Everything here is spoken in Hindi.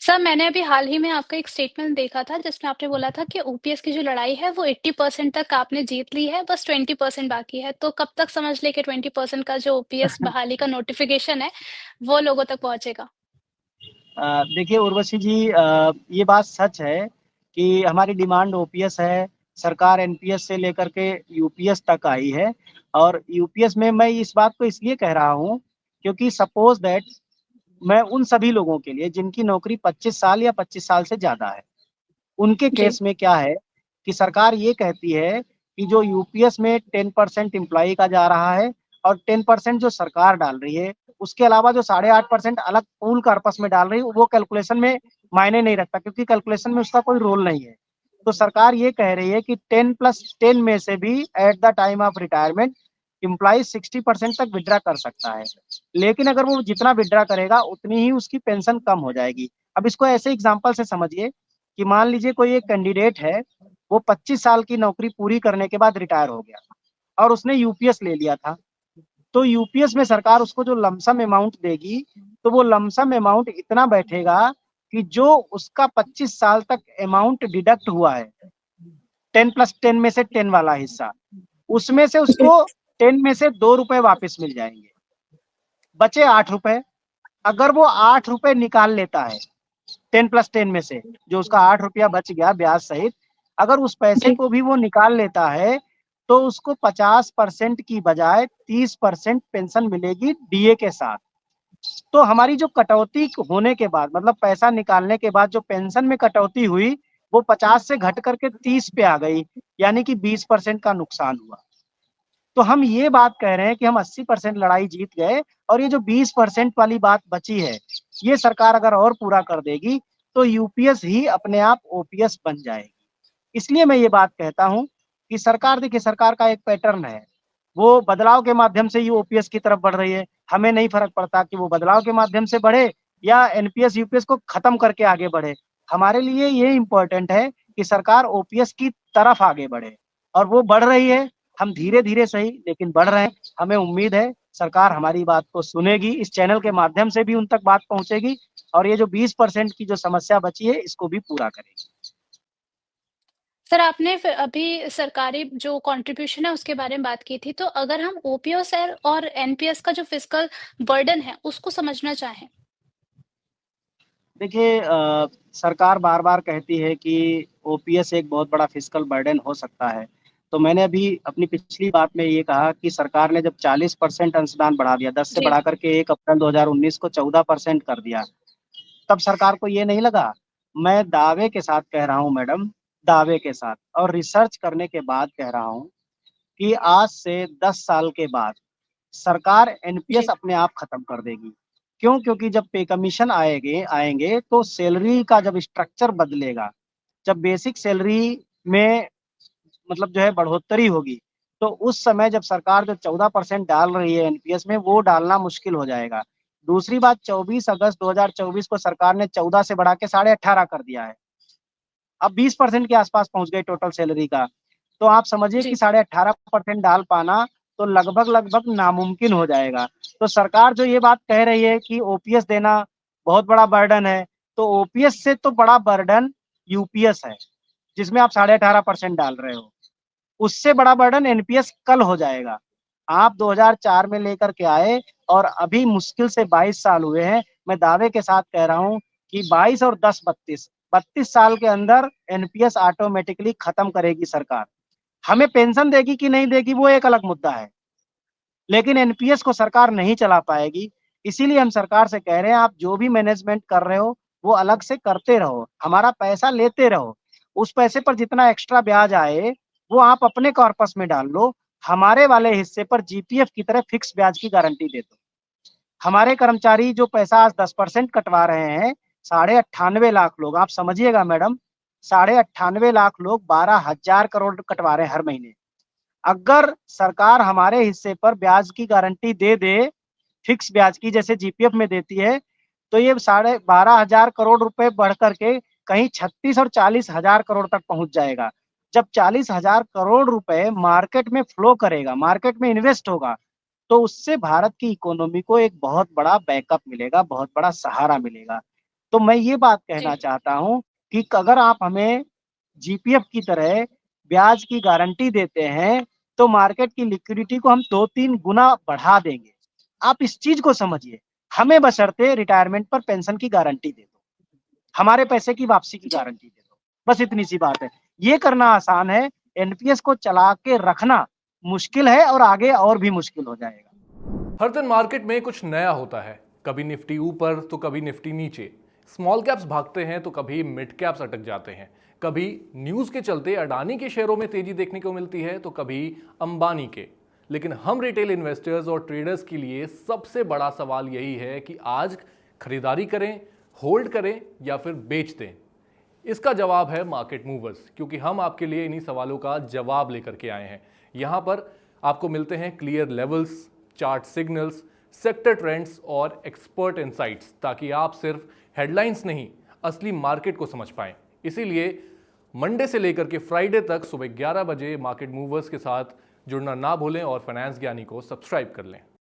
सर, मैंने अभी हाल ही में आपका एक स्टेटमेंट देखा था जिसमें आपने बोला था कि ओपीएस की जो लड़ाई है वो 80% तक आपने जीत ली है, बस 20% बाकी है। तो कब तक समझ लें कि 20% का जो ओपीएस बहाली का नोटिफिकेशन है, वो लोगों तक पहुंचेगा? देखिए उर्वशी जी, ये बात सच है कि हमारी डिमांड ओपीएस है। सरकार एनपीएस से लेकर के यूपीएस तक आई है। और यूपीएस में मैं इस बात को इसलिए कह रहा हूँ क्योंकि सपोज दैट मैं उन सभी लोगों के लिए जिनकी नौकरी 25 साल या 25 साल से ज्यादा है, उनके जी। केस में क्या है कि सरकार ये कहती है कि जो यूपीएस में 10% एम्प्लॉय का जा रहा है और 10% जो सरकार डाल रही है, उसके अलावा जो 8.5% अलग पूल कार्पस में डाल रही है, वो कैलकुलेशन में मायने नहीं रखता क्योंकि कैलकुलेशन में उसका कोई रोल नहीं है। तो सरकार ये कह रही है कि 10+10 में से भी at the time of retirement employ 60% तक विड्रा कर सकता है। लेकिन अगर वो जितना विड्रा करेगा उतनी ही उसकी पेंशन कम हो जाएगी। अब इसको ऐसे एग्जाम्पल से समझिए कि मान लीजिए कोई एक कैंडिडेट है, वो 25 साल की नौकरी पूरी करने के बाद रिटायर हो गया और उसने यूपीएस ले लिया था। तो यूपीएस में सरकार उसको जो लमसम अमाउंट देगी, तो वो लमसम अमाउंट इतना बैठेगा कि जो उसका 25 साल तक अमाउंट डिडक्ट हुआ है, 10+10 में से 10 वाला हिस्सा, उसमें से जी। उसको 10 में से 2 रुपए वापस मिल जाएंगे, बचे 8 रुपए। अगर वो 8 रुपए निकाल लेता है 10+10 में से, जो उसका 8 रुपया बच गया ब्याज सहित, अगर उस पैसे जी। को भी वो निकाल लेता है, तो उसको 50% की बजाय 30% पेंशन मिलेगी डीए के साथ। तो हमारी जो कटौती होने के बाद, मतलब पैसा निकालने के बाद जो पेंशन में कटौती हुई, वो 50 से घट करके 30 पे आ गई, यानी कि 20% का नुकसान हुआ। तो हम ये बात कह रहे हैं कि हम 80% लड़ाई जीत गए और ये जो 20% वाली बात बची है, ये सरकार अगर और पूरा कर देगी तो यूपीएस ही अपने आप ओपीएस बन जाएगी। इसलिए मैं ये बात कहता हूं कि सरकार, देखिए सरकार का एक पैटर्न है, वो बदलाव के माध्यम से ही ओपीएस की तरफ बढ़ रही है। हमें नहीं फर्क पड़ता कि वो बदलाव के माध्यम से बढ़े या एनपीएस यूपीएस को खत्म करके आगे बढ़े। हमारे लिए ये इंपॉर्टेंट है कि सरकार ओपीएस की तरफ आगे बढ़े, और वो बढ़ रही है। हम धीरे धीरे सही लेकिन बढ़ रहे हैं। हमें उम्मीद है सरकार हमारी बात को सुनेगी, इस चैनल के माध्यम से भी उन तक बात पहुंचेगी और ये जो 20% की जो समस्या बची है इसको भी पूरा करेगी। सर, आपने अभी सरकारी जो कंट्रीब्यूशन है उसके बारे में बात की थी, तो अगर हम ओपीएस और एनपीएस का जो फिजिकल बर्डन है उसको समझना चाहें। देखिए, सरकार बार बार कहती है कि ओपीएस एक बहुत बड़ा फिजिकल बर्डन हो सकता है। तो मैंने अभी अपनी पिछली बात में ये कहा कि सरकार ने जब 40% अंशदान बढ़ा दिया, 10 से जी। बढ़ा करके 1 अप्रैल 2019 को 14% कर दिया, तब सरकार को ये नहीं लगा। मैं दावे के साथ कह रहा हूँ मैडम, दावे के साथ और रिसर्च करने के बाद कह रहा हूँ कि आज से 10 साल के बाद सरकार एनपीएस जी। अपने आप खत्म कर देगी। क्यों? क्योंकि जब पे कमीशन आएंगे आएंगे तो सैलरी का जब स्ट्रक्चर बदलेगा, जब बेसिक सैलरी में मतलब जो है बढ़ोतरी होगी, तो उस समय जब सरकार जो 14% डाल रही है एनपीएस में, वो डालना मुश्किल हो जाएगा। दूसरी बात, 24 अगस्त 2024 को सरकार ने 14 से बढ़ा के 18.5 कर दिया है। अब 20% के आसपास पहुंच गए टोटल सैलरी का। तो आप समझिए कि जी। 18.5% डाल पाना तो लगभग लगभग नामुमकिन हो जाएगा। तो सरकार जो ये बात कह रही है कि ओपीएस देना बहुत बड़ा बर्डन है, तो ओपीएस से तो बड़ा बर्डन यूपीएस है, जिसमें आप 18.5% डाल रहे हो। उससे बड़ा बर्डन एनपीएस कल हो जाएगा। आप 2004 में लेकर के आए और अभी मुश्किल से 22 साल हुए हैं। मैं दावे के साथ कह रहा हूं कि 22 और 10 32 32 साल के अंदर एनपीएस ऑटोमेटिकली खत्म करेगी सरकार। हमें पेंशन देगी कि नहीं देगी वो एक अलग मुद्दा है, लेकिन एनपीएस को सरकार नहीं चला पाएगी। इसीलिए हम सरकार से कह रहे हैं, आप जो भी मैनेजमेंट कर रहे हो वो अलग से करते रहो, हमारा पैसा लेते रहो। उस पैसे पर जितना एक्स्ट्रा ब्याज आए वो आप अपने कॉर्पस में डाल लो। हमारे वाले हिस्से पर जीपीएफ की तरह फिक्स ब्याज की गारंटी दे दो। हमारे कर्मचारी जो पैसा आज 10% कटवा रहे हैं, 98.5 लाख लोग, आप समझिएगा मैडम, 98.5 लाख लोग 12,000 करोड़ कटवा रहे हैं हर महीने। अगर सरकार हमारे हिस्से पर ब्याज की गारंटी दे दे, फिक्स ब्याज की जैसे जीपीएफ में देती है, तो ये 12,500 करोड़ रुपए बढ़ करके कहीं 36 और 40,000 करोड़ तक पहुंच जाएगा। जब 40,000 करोड़ रुपए मार्केट में फ्लो करेगा, मार्केट में इन्वेस्ट होगा, तो उससे भारत की इकोनॉमी को एक बहुत बड़ा बैकअप मिलेगा, बहुत बड़ा सहारा मिलेगा। तो मैं ये बात जी, कहना चाहता हूँ कि अगर आप हमें जीपीएफ की तरह ब्याज की गारंटी देते हैं, तो मार्केट की लिक्विडिटी को हम 2-3 गुना बढ़ा देंगे। आप इस चीज़ को समझिए। हमें बशर्ते रिटायरमेंट पर पेंशन की गारंटी दे दो। हमारे पैसे की वापसी की जी। गारंटी दे दो। बस इतनी सी बात है। ये करना आसान है, एनपीएस को चला के रखना मुश्किल है और आगे और भी मुश्किल हो जाएगा। हर दिन मार्केट में कुछ नया होता है, कभी निफ्टी ऊपर तो कभी निफ्टी नीचे। स्मॉल कैप्स भागते हैं तो कभी मिड कैप्स अटक जाते हैं। कभी न्यूज के चलते अडानी के शेयरों में तेजी देखने को मिलती है तो कभी अंबानी के। लेकिन हम रिटेल इन्वेस्टर्स और ट्रेडर्स के लिए सबसे बड़ा सवाल यही है कि आज खरीदारी करें, होल्ड करें या फिर बेच दें। इसका जवाब है मार्केट मूवर्स, क्योंकि हम आपके लिए इन्हीं सवालों का जवाब लेकर के आए हैं। यहां पर आपको मिलते हैं clear levels, chart signals, sector trends और एक्सपर्ट इनसाइट्स, ताकि आप सिर्फ हेडलाइंस नहीं, असली मार्केट को समझ पाएं। इसीलिए मंडे से लेकर के फ्राइडे तक सुबह 11 बजे मार्केट मूवर्स के साथ जुड़ना ना भूलें और फाइनेंस ज्ञानी को सब्सक्राइब कर लें।